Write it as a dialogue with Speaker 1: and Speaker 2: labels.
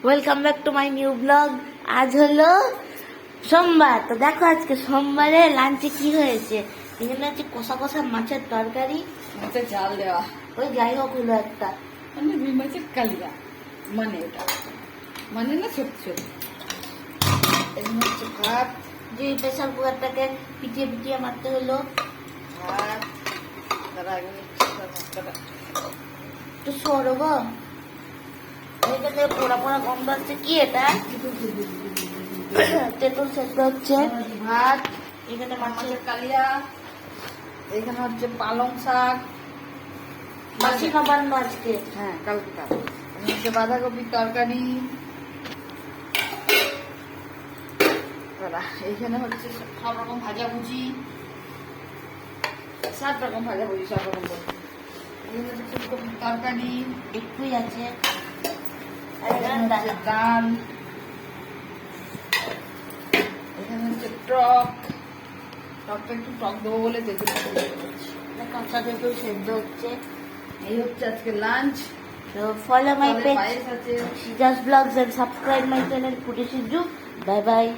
Speaker 1: Welcome back to my new blog. আজ হলো সোমবার, তো দেখো আজকে সোমবারে লাঞ্চে কি হয়েছে। এখানে হচ্ছে কষা কষা মাছের তরকারি,
Speaker 2: মাছের ঝাল দেওয়া,
Speaker 1: ওই যাই হোক হলো একটা,
Speaker 2: মানে রুই মাছের কালিয়া, মানে ওটা মানে না সত্যি সত্যি।
Speaker 1: এখানে হচ্ছে ভাত, যে প্রেশার কুকারটাকে পিটিয়ে পিটিয়ে মারতে হলো।
Speaker 2: ভাত তার আগে মশলাটা
Speaker 1: তো সরো গো, এটাতে পোড়া পোড়া গন্ধ হচ্ছে। কি এটা? তেঁতুল সেদ্ধ হচ্ছে, ভাত, এখানে মাছের
Speaker 2: মাছের কালিয়া, এখানে হচ্ছে পালং শাক,
Speaker 1: মাছি খাবার না আজকে।
Speaker 2: হ্যাঁ কালকেটা, এখানে হচ্ছে বাঁধাকপির তরকারি, এইখানে হচ্ছে সব রকম ভাজাভুজি, 7 রকম ভাজাভুজি, 7 রকম এখানে হচ্ছে ফুলকপির তরকারি,
Speaker 1: একটুই আছে।
Speaker 2: এখানে হচ্ছে ডাল, এখানে হচ্ছে টকটা একটু টক দেবো বলে তেঁতুল
Speaker 1: কাঁচা তেঁতুল সেদ্ধ হচ্ছে।
Speaker 2: এই হচ্ছে আজকে lunch.
Speaker 1: So follow my page,
Speaker 2: পায়েস আছে।
Speaker 1: Shija's Vlogs, and subscribe my channel, Putty Shiju. Bye bye.